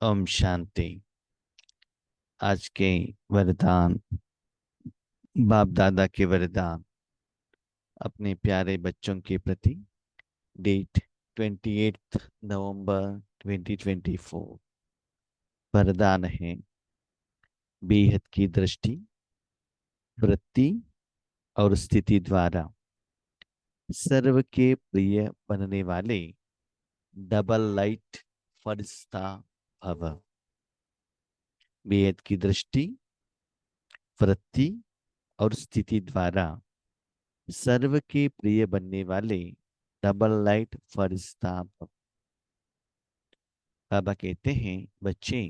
ओम शांति। आज के वरदान, बाप दादा के वरदान अपने प्यारे बच्चों के प्रति। डेट 28 नवंबर 2024। वरदान है बेहद की दृष्टि, वृत्ति और स्थिति द्वारा सर्व के प्रिय बनने वाले डबल लाइट फरिश्ता भव। बेहद की दृष्टि, वृत्ति और स्थिति द्वारा सर्व के प्रिय बनने वाले डबल लाइट फरिश्ता भव। बाबा कहते हैं, बच्चे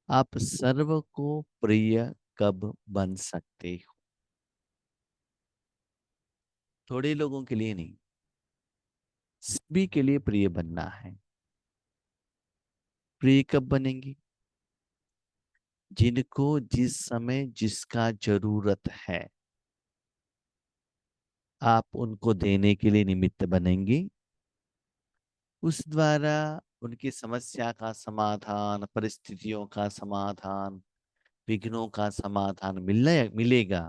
आप सर्व को प्रिय कब बन सकते हो? थोड़े लोगों के लिए नहीं, सभी के लिए प्रिय बनना है। प्रिय कब बनेंगे? जिनको जिस समय जिसका जरूरत है, आप उनको देने के लिए निमित्त बनेंगे। उस द्वारा उनकी समस्या का समाधान, परिस्थितियों का समाधान, विघ्नों का समाधान मिलेगा।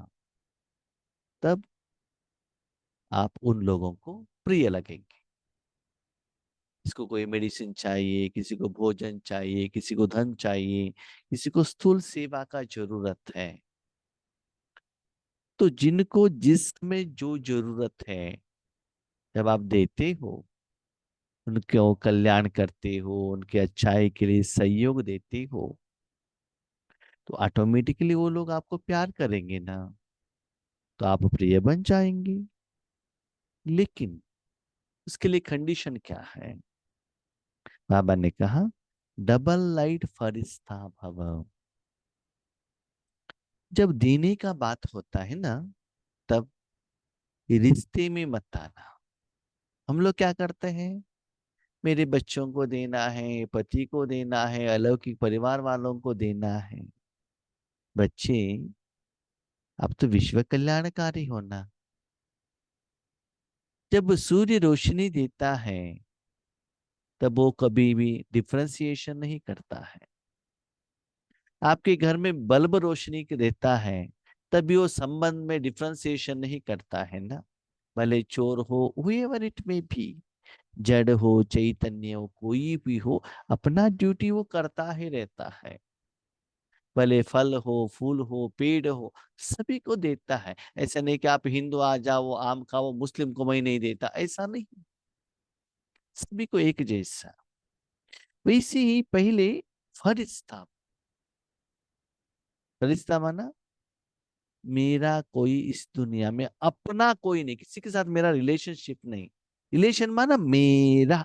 तब आप उन लोगों को प्रिय लगेंगे। किसी कोई मेडिसिन चाहिए, किसी को भोजन चाहिए, किसी को धन चाहिए, किसी को स्थूल सेवा का जरूरत है, तो जिनको जिसमें जो जरूरत है, जब आप देते हो, उनके कल्याण करते हो, उनके अच्छाई के लिए सहयोग देते हो, तो ऑटोमेटिकली वो लोग आपको प्यार करेंगे ना, तो आप प्रिय बन जाएंगे। लेकिन उसके लिए कंडीशन क्या है? बाबा ने कहा, डबल लाइट फरिश्ता भव। जब देने का बात होता है ना, तब रिश्ते में मत आना। हम लोग क्या करते हैं, मेरे बच्चों को देना है, पति को देना है, अलौकिक परिवार वालों को देना है। बच्चे, अब तो विश्व कल्याणकारी होना। जब सूर्य रोशनी देता है, तब वो कभी भी डिफरेंशिएशन नहीं करता है। आपके घर में बल्ब रोशनी देता है, तभी वो संबंध में डिफरेंशिएशन नहीं करता है ना। भले चोर हो, हुएवर इट में भी, जड़ हो चैतन्य हो, कोई भी हो, अपना ड्यूटी वो करता ही रहता है। भले फल हो, फूल हो, पेड़ हो, सभी को देता है। ऐसा नहीं कि आप हिंदू आ जाओ, आम खाओ, मुस्लिम को मैं नहीं देता, ऐसा नहीं। सभी को एक जैसा। वैसे ही पहले फरिश्ता। फरिश्ता माना मेरा कोई इस दुनिया में अपना कोई नहीं, किसी के साथ मेरा रिलेशनशिप नहीं। रिलेशन माना मेरा,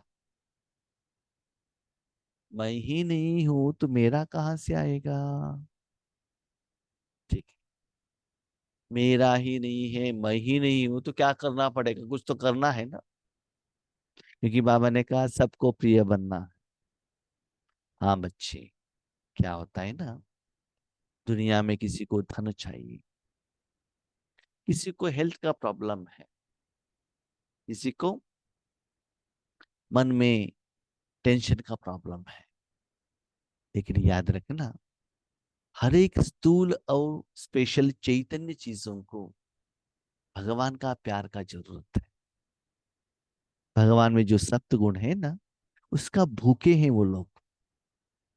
मैं ही नहीं हूं तो मेरा कहां से आएगा? ठीक है, मेरा ही नहीं है, मैं ही नहीं हूं, तो क्या करना पड़ेगा? कुछ तो करना है ना, क्योंकि बाबा ने कहा सबको प्रिय बनना है। हाँ बच्चे, क्या होता है ना, दुनिया में किसी को धन चाहिए, किसी को हेल्थ का प्रॉब्लम है, किसी को मन में टेंशन का प्रॉब्लम है। लेकिन याद रखना, हर एक स्थूल और स्पेशल चैतन्य चीजों को भगवान का प्यार का जरूरत है। भगवान में जो सत्य गुण है ना, उसका भूखे हैं वो लोग।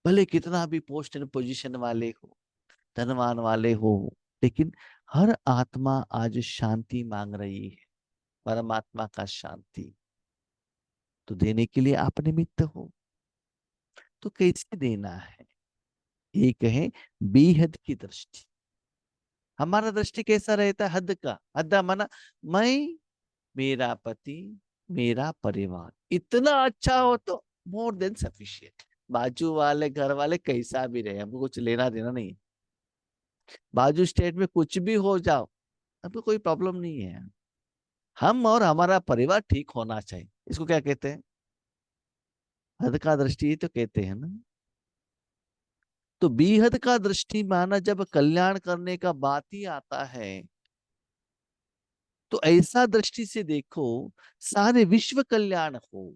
भले कितना भी पोस्ट एंड पोजीशन वाले हो, धनवान वाले हो, लेकिन हर आत्मा आज शांति मांग रही है, परमात्मा का शांति। तो देने के लिए आप निमित्त हो। तो कैसे देना है? एक है बेहद की दृष्टि। हमारा दृष्टि कैसा रहता है? हद का। हद माना मैं, मेरा पति, मेरा परिवार इतना अच्छा हो तो मोर देन सफिशिएंट। बाजू वाले घर वाले कैसा भी रहे, हमको कुछ लेना देना नहीं है। बाजू स्टेट में कुछ भी हो जाओ, हमको कोई प्रॉब्लम नहीं है। हम और हमारा परिवार ठीक होना चाहिए, इसको क्या कहते हैं? हद का दृष्टि ही तो कहते हैं ना। तो बेहद का दृष्टि माना जब कल्याण करने का बात ही आता है, तो ऐसा दृष्टि से देखो, सारे विश्व कल्याण हो,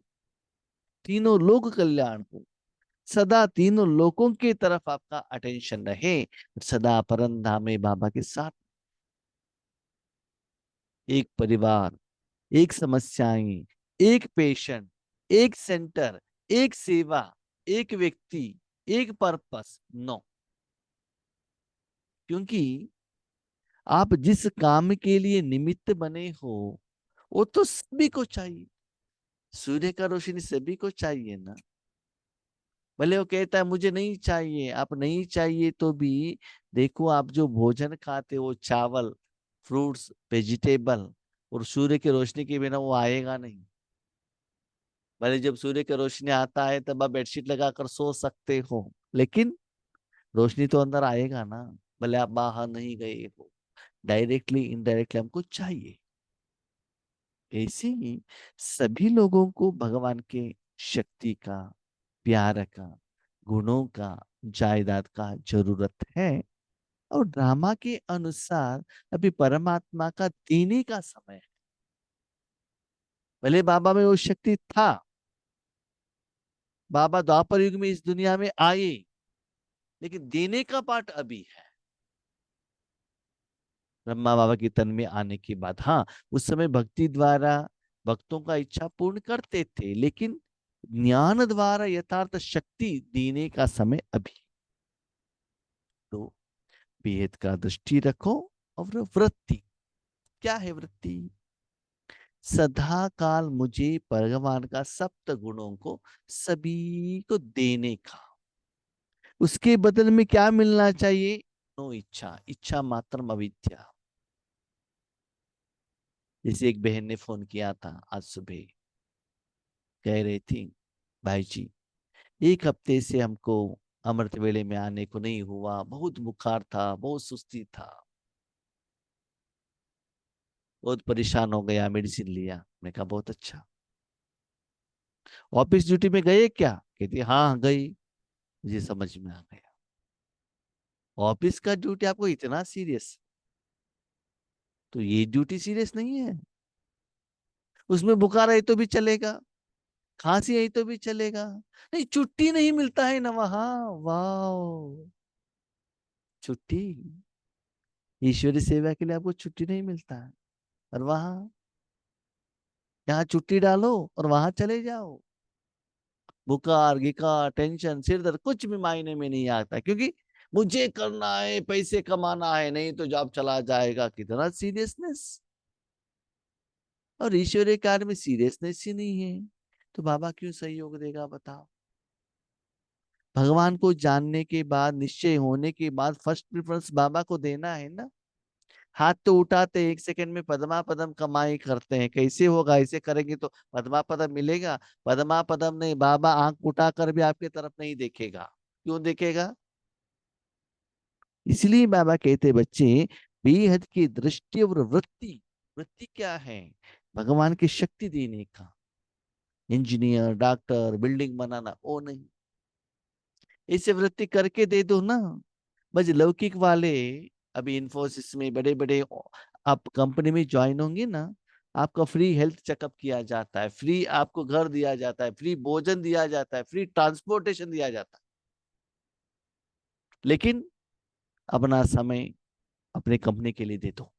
तीनों लोग कल्याण हो, सदा तीनों लोगों की तरफ आपका अटेंशन रहे, सदा परंधामे बाबा के साथ। एक परिवार, एक समस्याएं, एक पेशेंट, एक सेंटर, एक सेवा, एक व्यक्ति, एक पर्पस। नो, क्योंकि आप जिस काम के लिए निमित्त बने हो वो तो सभी को चाहिए। सूर्य का रोशनी सभी को चाहिए ना। भले वो कहता है मुझे नहीं चाहिए, आप नहीं चाहिए तो भी देखो, आप जो भोजन खाते हो चावल, फ्रूट्स, वेजिटेबल, और सूर्य की रोशनी के बिना वो आएगा नहीं। भले जब सूर्य की रोशनी आता है तब आप बेडशीट लगाकर सो सकते हो, लेकिन रोशनी तो अंदर आएगा ना। भले आप बाहर नहीं गए हो, डायरेक्टली इनडायरेक्टली हमको चाहिए। ऐसे ही सभी लोगों को भगवान के शक्ति का, प्यार का, गुणों का, जायदाद का जरूरत है। और ड्रामा के अनुसार अभी परमात्मा का देने का समय है। भले बाबा में वो शक्ति था, बाबा द्वापर युग में इस दुनिया में आए, लेकिन देने का पार्ट अभी है। ब्रह्मा बाबा की तन में आने के बाद, हाँ, उस समय भक्ति द्वारा भक्तों का इच्छा पूर्ण करते थे, लेकिन ज्ञान द्वारा यथार्थ शक्ति देने का समय अभी। तो बेहद का दृष्टि रखो। और वृत्ति क्या है? वृत्ति सदा काल मुझे भगवान का सप्त गुणों को सभी को देने का। उसके बदल में क्या मिलना चाहिए? नो इच्छा, इच्छा मात्रम अविद्या। जैसे एक बहन ने फोन किया था आज सुबह, कह रही थी भाई जी, एक हफ्ते से हमको अमृत वेले में आने को नहीं हुआ, बहुत बुखार था, बहुत सुस्ती था, बहुत परेशान हो गया, मेडिसिन लिया। मैंने कहा बहुत अच्छा। ऑफिस ड्यूटी में गए क्या? कहती हाँ गई। मुझे समझ में आ गया, ऑफिस का ड्यूटी आपको इतना सीरियस, तो ये ड्यूटी सीरियस नहीं है। उसमें बुखार है तो भी चलेगा, खांसी है तो भी चलेगा, नहीं छुट्टी नहीं मिलता है ना वहां। वाह, छुट्टी, ईश्वरी सेवा के लिए आपको छुट्टी नहीं मिलता है। और वहां, यहाँ छुट्टी डालो और वहां चले जाओ, बुखार गिखार टेंशन सिर दर्द कुछ भी मायने में नहीं आता, क्योंकि मुझे करना है, पैसे कमाना है, नहीं तो जॉब चला जाएगा। कितना सीरियसनेस। और ईश्वरीय कार्य में सीरियसनेस ही नहीं है, तो बाबा क्यों सहयोग देगा बताओ? भगवान को जानने के बाद, निश्चय होने के बाद फर्स्ट प्रेफरेंस बाबा को देना है ना। हाथ तो उठाते एक सेकंड में पदमा पदम कमाई करते हैं, कैसे होगा? ऐसे करेंगे तो पदमा पदम मिलेगा? पदमा पदम नहीं, बाबा आंख उठाकर भी आपके तरफ नहीं देखेगा। क्यों देखेगा? इसलिए बाबा कहते बच्चे, बेहद की दृष्टि और वृत्ति। वृत्ति क्या है? भगवान की शक्ति देने का। इंजीनियर, डॉक्टर, बिल्डिंग बनाना, वो नहीं। इसे वृत्ति करके दे दो ना। बस लौकिक वाले, अभी इन्फोसिस में बड़े बड़े आप कंपनी में ज्वाइन होंगे ना, आपका फ्री हेल्थ चेकअप किया जाता है, फ्री आपको घर दिया जाता है, फ्री भोजन दिया जाता है, फ्री ट्रांसपोर्टेशन दिया जाता है, लेकिन अपना समय अपने कंपनी के लिए दे दो।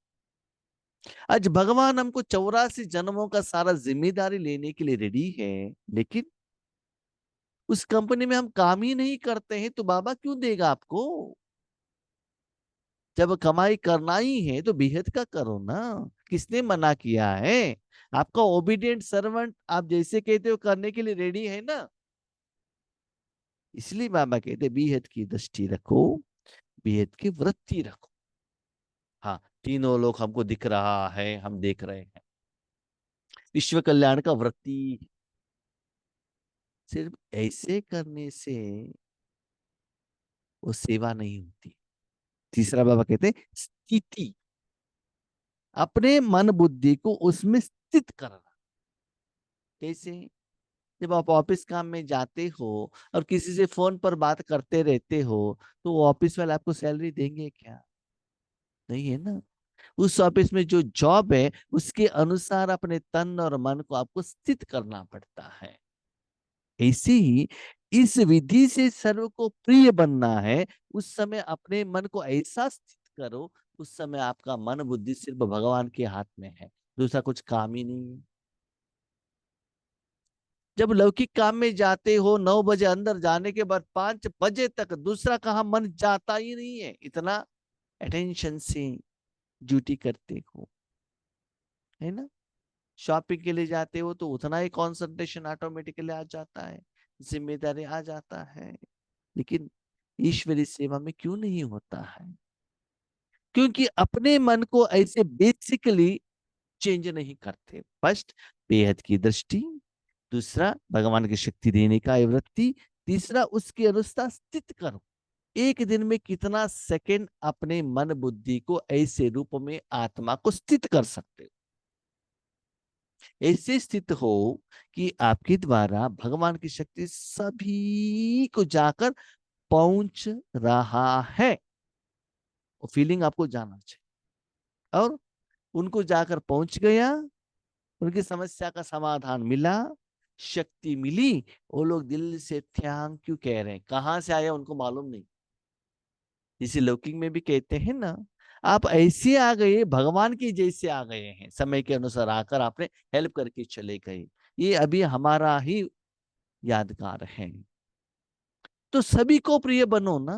आज भगवान हमको 84 जन्मों का सारा जिम्मेदारी लेने के लिए रेडी है, लेकिन उस कंपनी में हम काम ही नहीं करते हैं, तो बाबा क्यों देगा आपको? जब कमाई करना ही है तो बेहद का करो ना। किसने मना किया है? आपका ओबीडियंट सर्वेंट, आप जैसे कहते हो करने के लिए रेडी है ना। इसलिए बाबा कहते बेहद की दृष्टि रखो, बेहद की वृत्ति रखो। हाँ, तीनों लोग हमको दिख रहा है, हम देख रहे हैं, विश्व कल्याण का वृत्ति। सिर्फ ऐसे करने से वो सेवा नहीं होती। तीसरा बाबा कहते हैं स्थिति, अपने मन बुद्धि को उसमें स्थित करना। कैसे? जब आप ऑफिस काम में जाते हो और किसी से फोन पर बात करते रहते हो, तो वो ऑफिस वाले आपको सैलरी देंगे क्या? नहीं है ना। उस ऑफिस में जो जॉब है उसके अनुसार अपने तन और मन को आपको स्थित करना पड़ता है। ऐसे ही इस विधि से सर्व को प्रिय बनना है। उस समय अपने मन को ऐसा स्थित करो, उस समय आपका मन बुद्धि सिर्फ भगवान के हाथ में है, दूसरा कुछ काम ही नहीं है। जब लौकिक काम में जाते हो 9 बजे अंदर जाने के बाद 5 बजे तक दूसरा कहाँ मन जाता ही नहीं है, इतना अटेंशन से ड्यूटी करते हो, है ना। शॉपिंग के लिए जाते हो तो उतना ही कंसंट्रेशन ऑटोमेटिकली आ जाता है, जिम्मेदारी आ जाता है। लेकिन ईश्वरीय सेवा में क्यों नहीं होता है? क्योंकि अपने मन को ऐसे बेसिकली चेंज नहीं करते। फर्स्ट, बेहद की दृष्टि, दूसरा भगवान की शक्ति देने का वृत्ति, तीसरा उसके अनुसार स्थित करो। एक दिन में कितना सेकंड अपने मन बुद्धि को ऐसे रूप में आत्मा को स्थित कर सकते हो, ऐसे स्थित हो कि आपके द्वारा भगवान की शक्ति सभी को जाकर पहुंच रहा है। वो फीलिंग आपको जाना चाहिए। और उनको जाकर पहुंच गया, उनकी समस्या का समाधान मिला, शक्ति मिली, वो लोग दिल से थैंक यू कह रहे हैं। कहां से आया उनको मालूम नहीं। इसी लौकिक में भी कहते हैं ना, आप ऐसे आ गए, भगवान की जैसे आ गए हैं, समय के अनुसार आकर आपने हेल्प करके चले गए। ये अभी हमारा ही यादगार है। तो सभी को प्रिय बनो ना।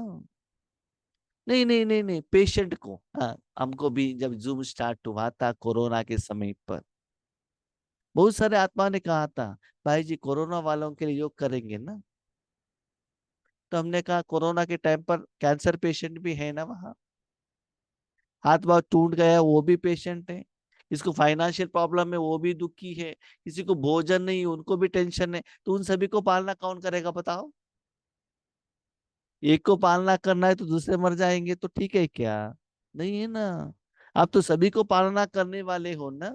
नहीं नहीं नहीं नहीं, पेशेंट को। हाँ, हमको भी जब जूम स्टार्ट हुआ था कोरोना के समय पर, बहुत सारे आत्मा ने कहा था, भाई जी कोरोना वालों के लिए योग करेंगे ना। तो हमने कहा कोरोना के टाइम पर कैंसर पेशेंट भी है ना वहां, हाथ पांव टूट गया वो भी पेशेंट है, इसको फाइनेंशियल प्रॉब्लम है वो भी दुखी है, किसी को भोजन नहीं उनको भी टेंशन है, तो उन सभी को पालना कौन करेगा बताओ? एक को पालना करना है तो दूसरे मर जाएंगे तो ठीक है क्या? नहीं है ना। आप तो सभी को पालना करने वाले हो ना।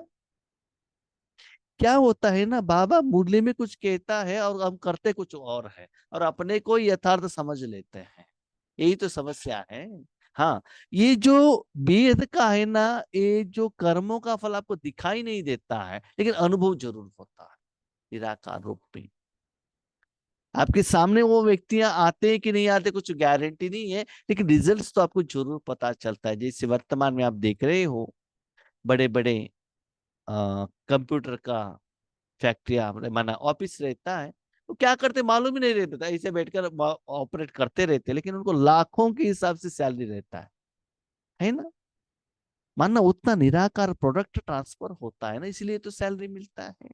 क्या होता है ना, बाबा मुरली में कुछ कहता है और हम करते कुछ और है, और अपने को यथार्थ समझ लेते हैं। यही तो समस्या है। हाँ, ये जो वेद का है ना, ये जो कर्मों का फल आपको दिखाई नहीं देता है, लेकिन अनुभव जरूर होता है निराकार रूप में। आपके सामने वो व्यक्तियां आते हैं कि नहीं आते कुछ गारंटी नहीं है, लेकिन रिजल्ट्स तो आपको जरूर पता चलता है। जैसे वर्तमान में आप देख रहे हो, बड़े बड़े कंप्यूटर का फैक्ट्रिया माना ऑफिस रहता है, तो क्या करते मालूम ही नहीं रहता था, ऐसे बैठकर ऑपरेट करते रहते, लेकिन उनको लाखों के हिसाब से सैलरी रहता है ना। मानना उतना निराकार प्रोडक्ट ट्रांसफर होता है ना, इसलिए तो सैलरी मिलता है।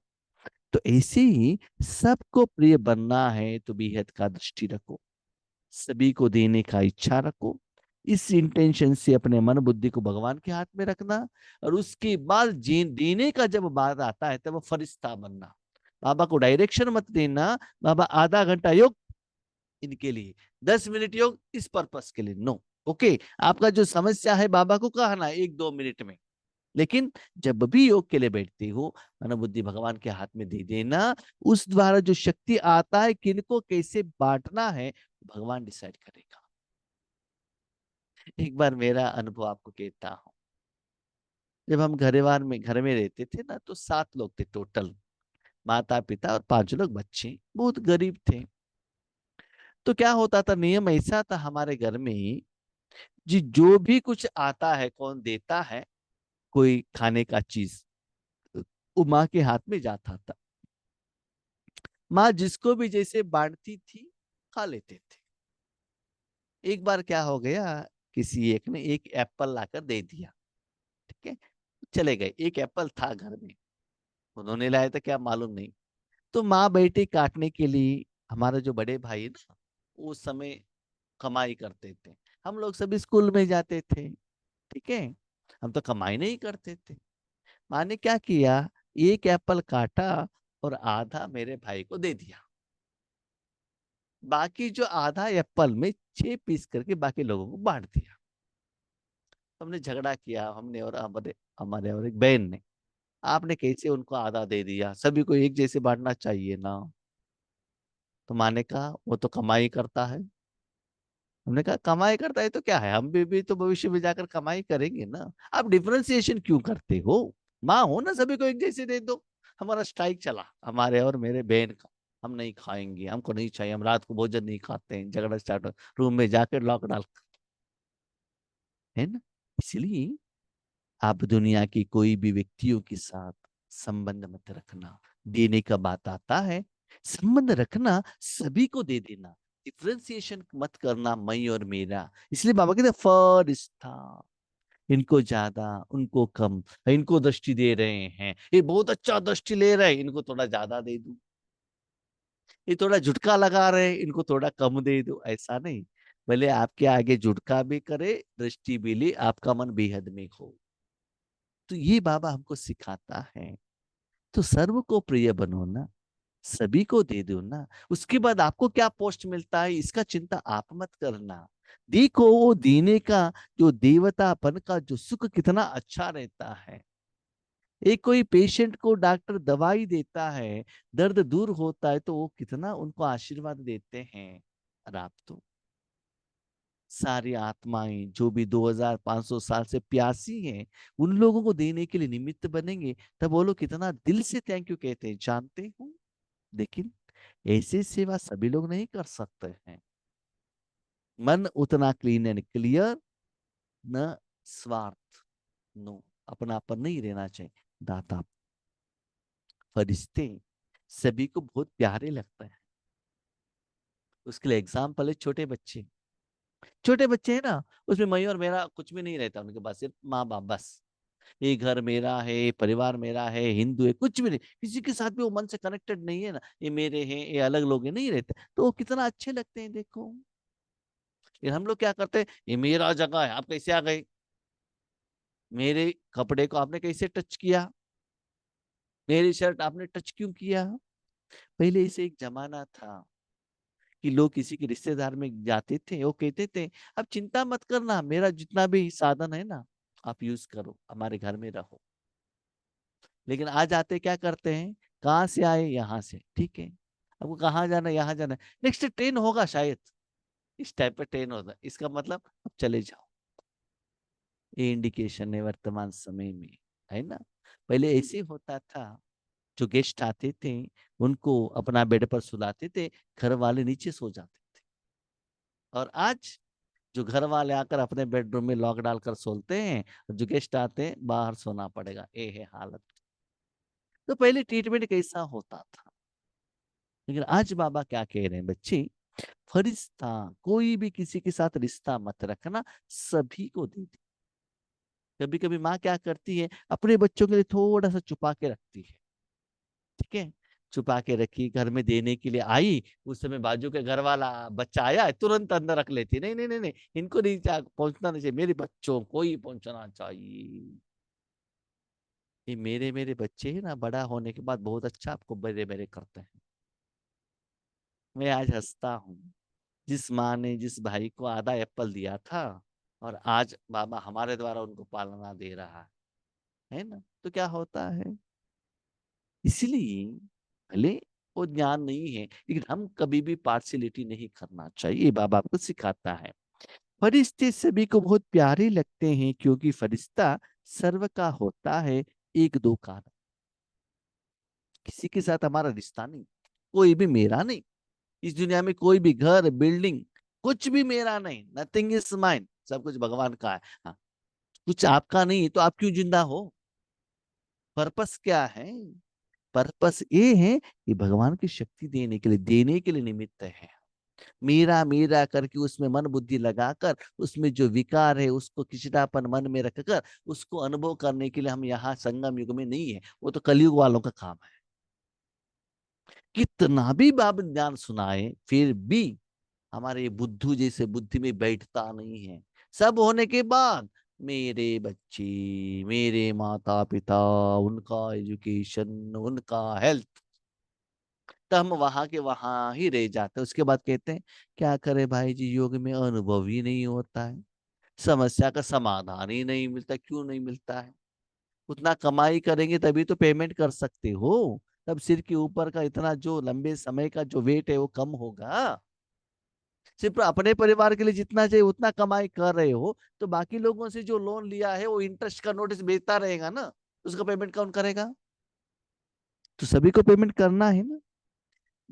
तो ऐसे ही सबको प्रिय बनना है तो बेहद का दृष्टि रखो, सभी को देने का इच्छा रखो, इस इंटेंशन से अपने मन बुद्धि को भगवान के हाथ में रखना। और उसके बाद देने का जब बात आता है तब फरिश्ता बनना। बाबा को डायरेक्शन मत देना, बाबा आधा घंटा योग इनके लिए, 10 मिनट योग इस पर्पस के लिए, नो। ओके, आपका जो समस्या है बाबा को कहना 1-2 मिनट में, लेकिन जब भी योग के लिए बैठती हो मन बुद्धि भगवान के हाथ में दे देना। उस द्वारा जो शक्ति आता है किनको कैसे बांटना है भगवान डिसाइड करेगा। एक बार मेरा अनुभव आपको कहता हूँ। जब हम घर में रहते थे ना, तो 7 लोग थे टोटल, माता पिता और 5 लोग बच्चे, बहुत गरीब थे। तो क्या होता था, नियम ऐसा था हमारे घर में जी, जो भी कुछ आता है कौन देता है, कोई खाने का चीज, वो माँ के हाथ में जाता था। माँ जिसको भी जैसे बांटती थी खा लेते थे। एक बार क्या हो गया, किसी एक ने एक एप्पल लाकर दे दिया, ठीक है, चले गए। एक एप्पल था घर में, उन्होंने लाया था क्या मालूम नहीं। तो माँ बैठी काटने के लिए, हमारे जो बड़े भाई ना उस समय कमाई करते थे, हम लोग सभी स्कूल में जाते थे, ठीक है, हम तो कमाई नहीं करते थे। माँ ने क्या किया, एक एप्पल काटा और आधा मेरे भाई को दे दिया, बाकी जो आधा एप्पल में 6 पीस करके बाकी लोगों को बांट दिया। हमने झगड़ा किया, हमने और हमारे हमारे और एक बहन ने, आपने कैसे उनको आधा दे दिया, सभी को एक जैसे बांटना चाहिए ना। तो माँ ने कहा वो तो कमाई करता है। हमने कहा कमाई करता है तो क्या है, हम भी तो भविष्य में जाकर कमाई करेंगे ना, आप डिफरेंशिएशन क्यों करते हो? माँ हो ना, सभी को एक जैसे दे दो। हमारा स्ट्राइक चला, हमारे और मेरे बहन का। हम नहीं खाएंगे, हमको नहीं चाहिए, हम रात को भोजन नहीं खाते हैं, झगड़ा स्टार्ट हो, रूम में जाकर लॉक डाल, है ना। इसलिए आप दुनिया की कोई भी व्यक्तियों के साथ संबंध मत रखना। देने का बात आता है, संबंध रखना, सभी को दे देना, डिफ्रेंसिएशन मत करना मैं और मेरा। इसलिए बाबा कहते फरिश्ता, इनको ज्यादा उनको कम, इनको दृष्टि दे रहे हैं, ये बहुत अच्छा दृष्टि ले रहे हैं, इनको थोड़ा ज्यादा दे दूं, ये थोड़ा झुटका लगा रहे हैं, इनको थोड़ा कम दे दो, ऐसा नहीं। भले आपके आगे झुटका भी करे, दृष्टि भी ले, आपका मन बेहद में हो। तो ये बाबा हमको सिखाता है। तो सर्व को प्रिय बनो ना, सभी को दे दो ना। उसके बाद आपको क्या पोस्ट मिलता है इसका चिंता आप मत करना। देखो वो देने का जो देवतापन का जो सुख कितना अच्छा रहता है। एक कोई पेशेंट को डॉक्टर दवाई देता है, दर्द दूर होता है, तो वो कितना उनको आशीर्वाद देते हैं। और आप तो सारी आत्माएं जो भी 2500 साल से प्यासी हैं, उन लोगों को देने के लिए निमित्त बनेंगे, तब वो लोग कितना दिल से थैंक यू कहते हैं, जानते हो। लेकिन ऐसी सेवा सभी लोग नहीं कर सकते हैं। मन उतना क्लीन एंड क्लियर, न स्वार्थ, नो, अपनापन नहीं रहना चाहिए। दाता फरिश्ते सभी को बहुत प्यारे लगते हैं। उसके लिए एग्जाम्पल है छोटे बच्चे। छोटे बच्चे हैं ना, उसमें मैं और मेरा कुछ भी नहीं रहता उनके पास, सिर्फ माँ बाप बस। ये घर मेरा है, परिवार मेरा है, हिंदू है, कुछ भी नहीं, किसी के साथ भी वो मन से कनेक्टेड नहीं है ना, ये मेरे हैं, ये अलग लोग हैं, नहीं रहते, तो वो कितना अच्छे लगते हैं देखो। फिर हम लोग क्या करते हैं, ये मेरा जगह है, आप कैसे आ गए, मेरे कपड़े को आपने कैसे टच किया, मेरी शर्ट आपने टच क्यों किया। पहले इसे एक जमाना था कि लोग किसी के रिश्तेदार में जाते थे, वो कहते थे अब चिंता मत करना, मेरा जितना भी साधन है ना, आप यूज करो, हमारे घर में रहो। लेकिन आज आते क्या करते हैं, कहाँ से आए, यहाँ से, ठीक है, आपको कहाँ जाना है, यहाँ जाना है, नेक्स्ट ट्रेन होगा शायद, इस टाइप का ट्रेन होता है, इसका मतलब अब चले जाओ। ये इंडिकेशन है वर्तमान समय में, है ना। पहले ऐसे होता था, जो गेस्ट आते थे उनको अपना बेड पर सुलाते थे, घर वाले नीचे सो जाते थे। और आज जो घर वाले आकर अपने बेडरूम में लॉक डालकर सोते हैं, जो गेस्ट आते हैं बाहर सोना पड़ेगा, ये है हालत। तो पहले ट्रीटमेंट कैसा होता था। लेकिन आज बाबा क्या कह रहे हैं बच्चे, फरिश्ता कोई भी किसी के साथ रिश्ता मत रखना, सभी को दे दे। कभी कभी माँ क्या करती है, अपने बच्चों के लिए थोड़ा सा छुपा के रखती है, ठीक है, छुपा के रखी, घर में देने के लिए आई, उस समय बाजू के घर वाला बच्चा आया, तुरंत अंदर रख लेती, नहीं नहीं नहीं नहीं, इनको नहीं पहुंचना नहीं चाहिए, मेरे बच्चों को ही पहुंचना चाहिए। ये मेरे मेरे बच्चे हैं ना, बड़ा होने के बाद बहुत अच्छा आपको मेरे मेरे करते हैं। मैं आज हंसता हूँ, जिस माँ ने जिस भाई को आधा एप्पल दिया था, और आज बाबा हमारे द्वारा उनको पालना दे रहा है ना, तो क्या होता है। इसलिए भले वो ज्ञान नहीं है, लेकिन हम कभी भी पार्शियलिटी नहीं करना चाहिए, बाबा आपको सिखाता है। फरिश्ते सभी को बहुत प्यारे लगते हैं, क्योंकि फरिश्ता सर्व का होता है, एक दो का नहीं। किसी के साथ हमारा रिश्ता नहीं, कोई भी मेरा नहीं, इस दुनिया में कोई भी घर बिल्डिंग कुछ भी मेरा नहीं, नथिंग इज माइन, सब कुछ भगवान का है। हाँ, कुछ आपका नहीं तो आप क्यों जिंदा हो, पर्पस क्या है। पर्पस ये है कि भगवान की शक्ति देने के लिए, देने के लिए निमित्त है। मेरा मेरा करके उसमें मन बुद्धि लगाकर, उसमें जो विकार है उसको किचड़ापन मन में रखकर उसको अनुभव करने के लिए हम यहाँ संगम युग में नहीं है, वो तो कलयुग वालों का काम है। कितना भी बाब ज्ञान सुनाए फिर भी हमारे बुद्धू जैसे बुद्धि में बैठता नहीं है। सब होने के बाद मेरे बच्चे, मेरे माता पिता, उनका एजुकेशन, उनका हेल्थ, तो हम वहां के वहां ही रह जाते हैं। उसके बाद कहते हैं क्या करे भाई जी, योग में अनुभव ही नहीं होता है, समस्या का समाधान ही नहीं मिलता। क्यों नहीं मिलता है, उतना कमाई करेंगे तभी तो पेमेंट कर सकते हो, तब सिर के ऊपर का इतना जो लंबे समय का जो वेट है वो कम होगा। सिर्फ अपने परिवार के लिए जितना चाहिए उतना कमाई कर रहे हो, तो बाकी लोगों से जो लोन लिया है वो इंटरेस्ट का नोटिस भेजता रहेगा ना, उसका पेमेंट कौन करेगा। तो सभी को पेमेंट करना है ना।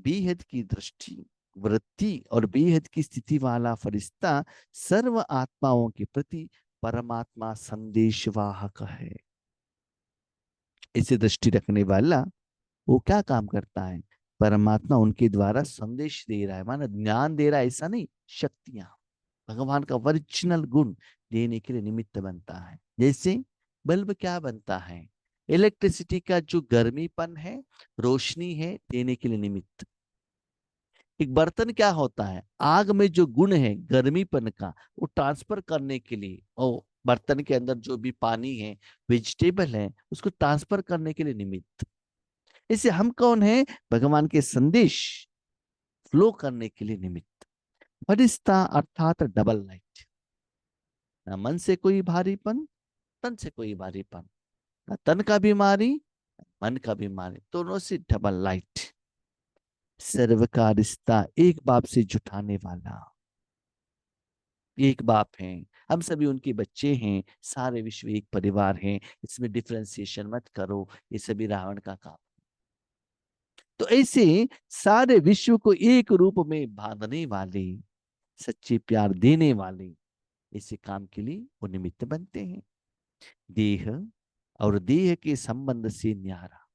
बेहद की दृष्टि, वृत्ति और बेहद की स्थिति वाला फरिश्ता सर्व आत्माओं के प्रति परमात्मा संदेशवाहक है। इसे दृष्टि रखने वाला वो क्या काम करता है? परमात्मा उनके द्वारा संदेश दे रहा है, माना ज्ञान दे रहा है, ऐसा नहीं, शक्तियां, भगवान का ओरिजिनल गुण देने के लिए निमित्त बनता है। जैसे बल्ब क्या बनता है? इलेक्ट्रिसिटी का जो गर्मीपन है, रोशनी है, देने के लिए निमित्त। एक बर्तन क्या होता है? आग में जो गुण है गर्मीपन का, वो ट्रांसफर करने के लिए, और बर्तन के अंदर जो भी पानी है, वेजिटेबल है, उसको ट्रांसफर करने के लिए निमित्त। इसे हम कौन है? भगवान के संदेश फ्लो करने के लिए निमित्त। फरिश्ता अर्थात डबल लाइट। ना मन से कोई भारीपन, तन से कोई भारीपन, ना तन का बीमारी, मन का बीमारी, दोनों से डबल लाइट। सर्व का रिश्ता एक बाप से जुटाने वाला। एक बाप हैं, हम सभी उनके बच्चे हैं, सारे विश्व एक परिवार हैं, इसमें डिफरेंशिएशन मत करो, ये सभी रावण का काम। तो ऐसे सारे विश्व को एक रूप में बांधने वाले, सच्चे प्यार देने वाले, इसी काम के लिए वो निमित्त बनते हैं। देह और देह के संबंध से न्यारा,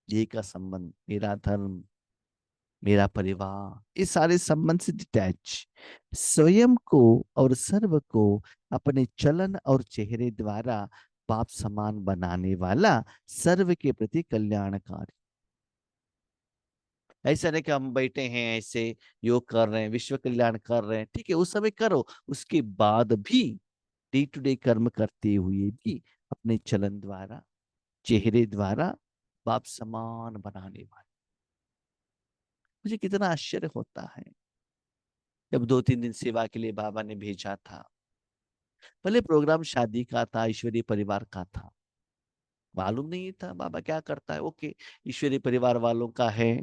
देह का संबंध, मेरा धर्म, मेरा परिवार, इस सारे संबंध से डिटैच, स्वयं को और सर्व को अपने चलन और चेहरे द्वारा बाप समान बनाने वाला, सर्व के प्रति कल्याणकारी। ऐसा नहीं कि हम बैठे हैं ऐसे योग कर रहे हैं, विश्व कल्याण कर रहे हैं, ठीक है उस समय करो, उसके बाद भी डे टू डे कर्म करते हुए भी अपने चलन द्वारा, चेहरे द्वारा बाप समान बनाने वाले। मुझे कितना आश्चर्य होता है, जब 2-3 दिन सेवा के लिए बाबा ने भेजा था, भले प्रोग्राम शादी का था, ईश्वरीय परिवार का था, मालूम नहीं था बाबा क्या करता है। ओके, ईश्वरीय परिवार वालों का है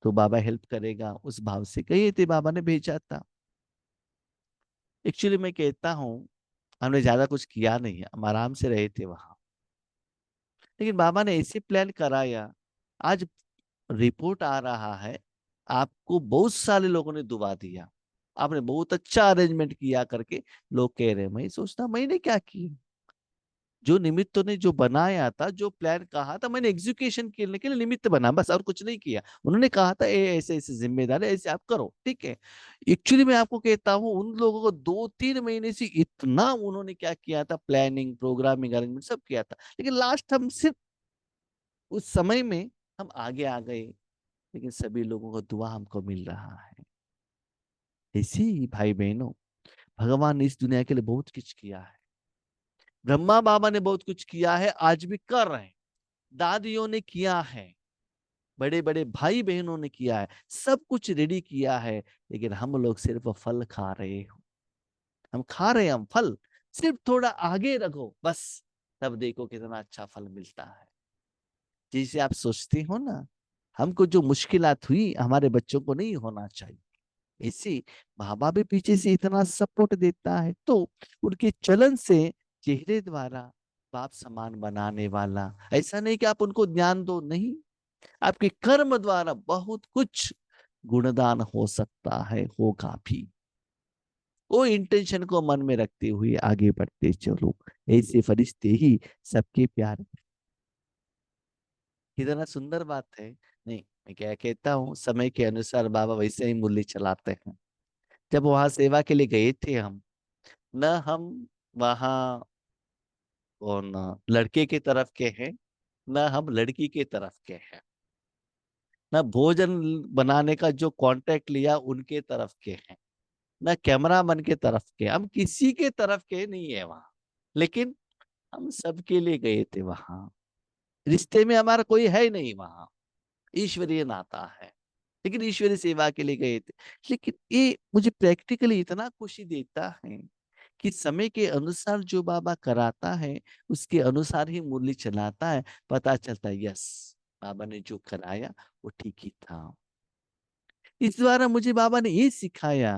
तो बाबा हेल्प करेगा, उस भाव से कही थे, बाबा ने भेजा था। एक्चुअली मैं कहता हूँ, हमने ज्यादा कुछ किया नहीं, हम आराम से रहे थे वहां, लेकिन बाबा ने ऐसे प्लान कराया, आज रिपोर्ट आ रहा है, आपको बहुत सारे लोगों ने दुआ दिया, आपने बहुत अच्छा अरेंजमेंट किया करके लोग कह रहे हैं। मैं सोचता मैंने क्या किया? जो निमित्त ने जो बनाया था, जो प्लान कहा था, मैंने एग्जीक्यूशन करने के लिए निमित्त बना, बस और कुछ नहीं किया। उन्होंने कहा था ऐसे ऐसे जिम्मेदारी ऐसे आप करो, ठीक है। एक्चुअली मैं आपको कहता हूँ, उन लोगों को 2-3 महीने से इतना उन्होंने क्या किया था, प्लानिंग, प्रोग्रामिंग, अरेंजमेंट सब किया था, लेकिन लास्ट हम सिर्फ उस समय में हम आगे आ गए, लेकिन सभी लोगों को दुआ हमको मिल रहा है। ऐसे ही भाई बहनों, भगवान ने इस दुनिया के लिए बहुत कुछ किया है। ब्रह्मा बाबा ने बहुत कुछ किया है, आज भी कर रहे हैं, दादियों ने किया है, बड़े बड़े भाई बहनों ने किया है, सब कुछ रेडी किया है, लेकिन हम लोग सिर्फ फल खा रहे हो। हम खा रहे हैं, हम फल, सिर्फ थोड़ा आगे रखो बस, तब देखो कितना अच्छा फल मिलता है। जैसे आप सोचते हो ना, हमको जो मुश्किलात हुई हमारे बच्चों को नहीं होना चाहिए, इसी माँ बाप भी पीछे से इतना सपोर्ट देता है, तो उनके चलन से, चेहरे द्वारा बाप समान बनाने वाला। ऐसा नहीं कि आप उनको ज्ञान दो, नहीं, आपके कर्म द्वारा बहुत कुछ गुणदान हो सकता है, होगा भी। वो इंटेंशन को मन में रखते हुए आगे बढ़ते चलो, ऐसे फरिश्ते ही सबके प्यार। कितना सुंदर बात है। नहीं, मैं क्या कहता हूँ, समय के अनुसार बाबा वैसे ही मूल्य चलाते हैं। जब वहां सेवा के लिए गए थे हम, न हम वहाँ कौन लड़के के तरफ के हैं, न हम लड़की के तरफ के हैं, न भोजन बनाने का जो कांटेक्ट लिया उनके तरफ के हैं, न कैमरामैन के तरफ के, हम किसी के तरफ के नहीं है वहां, लेकिन हम सबके लिए गए थे वहां। रिश्ते में हमारा कोई है ही नहीं वहां, ईश्वरीय नाता है, लेकिन ईश्वरीय सेवा के लिए गए थे। लेकिन ये मुझे प्रैक्टिकली इतना खुशी देता है कि समय के अनुसार जो बाबा कराता है, उसके अनुसार ही मुरली चलाता है, पता चलता है यस, बाबा ने जो कराया वो ठीक ही था। इस द्वारा मुझे बाबा ने ये सिखाया,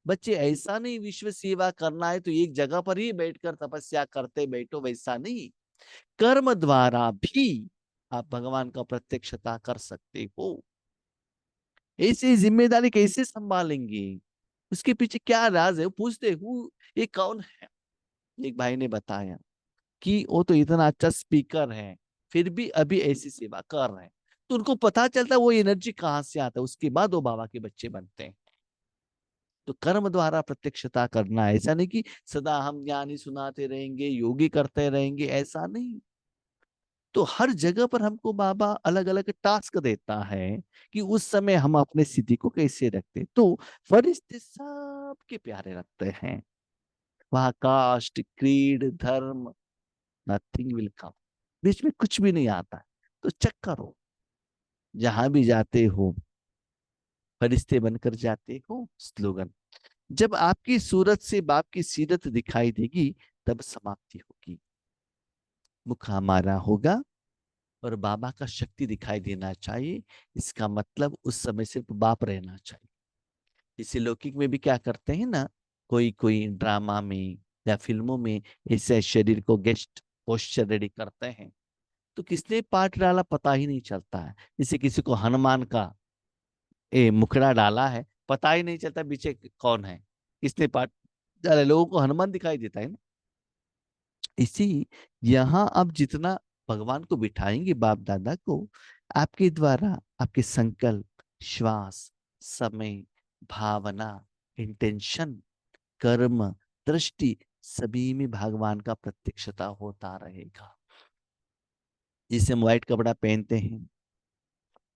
बच्चे ऐसा नहीं विश्व सेवा करना है तो एक जगह पर ही बैठकर तपस्या करते बैठो, वैसा नहीं, कर्म द्वारा भी आप भगवान का प्रत्यक्षता कर सकते हो। ऐसी जिम्मेदारी कैसे संभालेंगे? उसके पीछे क्या राज है? वो पूछते हूँ ये कौन है। एक भाई ने बताया कि वो तो इतना अच्छा स्पीकर है, फिर भी अभी ऐसी सेवा कर रहे हैं। तो उनको पता चलता है वो एनर्जी कहाँ से आता है, उसके बाद वो बाबा के बच्चे बनते हैं। तो कर्म द्वारा प्रत्यक्षता करना है। ऐसा नहीं कि सदा हम ज्ञान ही सुनाते रहेंगे, योगी करते रहेंगे, ऐसा नहीं। तो हर जगह पर हमको बाबा अलग अलग टास्क देता है कि उस समय हम अपने स्थिति को कैसे रखते। तो फरिश्ते सबके प्यारे रखते हैं। वहां कास्ट, क्रीड, धर्म, नथिंग विल कम, बीच में कुछ भी नहीं आता है। तो चेक करो, जहां भी जाते हो फरिश्ते बनकर जाते हो। स्लोगन, जब आपकी सूरत से बाप की सीरत दिखाई देगी तब समाप्ति होगी। मुख हमारा होगा और बाबा का शक्ति दिखाई देना चाहिए। इसका मतलब उस समय सिर्फ बाप रहना चाहिए। इसे लौकिक में भी क्या करते हैं ना, कोई कोई ड्रामा में या फिल्मों में ऐसे शरीर को गेस्ट पोस्चर रेडी करते हैं, तो किसने पार्ट डाला पता ही नहीं चलता है। जैसे किसी को हनुमान का मुखड़ा डाला है, पता ही नहीं चलता पीछे कौन है, किसने पार्ट डाला। लोगों को हनुमान दिखाई देता है ना। इसी यहाँ आप जितना भगवान को बिठाएंगे बाप दादा को, आपके द्वारा आपके संकल्प, श्वास, समय, भावना, इंटेंशन, कर्म, दृष्टि, सभी में भगवान का प्रत्यक्षता होता रहेगा। जिसे हम व्हाइट कपड़ा पहनते हैं,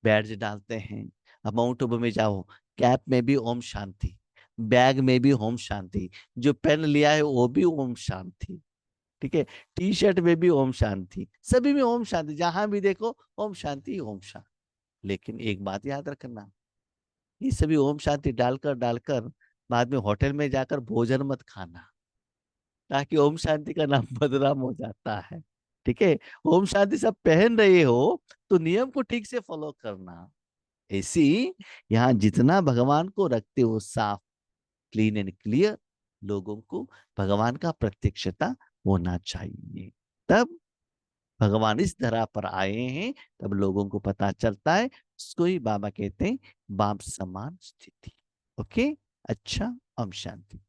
बैड्ज डालते हैं, अब माउंट आबू में जाओ, कैप में भी ओम शांति, बैग में भी ओम शांति, जो पेन लिया है वो भी ओम शांति, ठीक है, टी शर्ट में भी ओम शांति, सभी में ओम शांति, जहां भी देखो ओम शांति ओम शांति। लेकिन एक बात याद रखना, ये सभी ओम शांति डालकर डालकर बाद में होटल में जाकर भोजन मत खाना, ताकि ओम शांति का नाम बदनाम हो जाता है। ठीक है, ओम शांति सब पहन रहे हो तो नियम को ठीक से फॉलो करना। ऐसी यहाँ जितना भगवान को रखते हो साफ, क्लीन एंड क्लियर, लोगों को भगवान का प्रत्यक्षता होना चाहिए। तब भगवान इस धरा पर आए हैं, तब लोगों को पता चलता है। उसको ही बाबा कहते हैं बाप समान स्थिति। ओके, अच्छा, ओम शांति।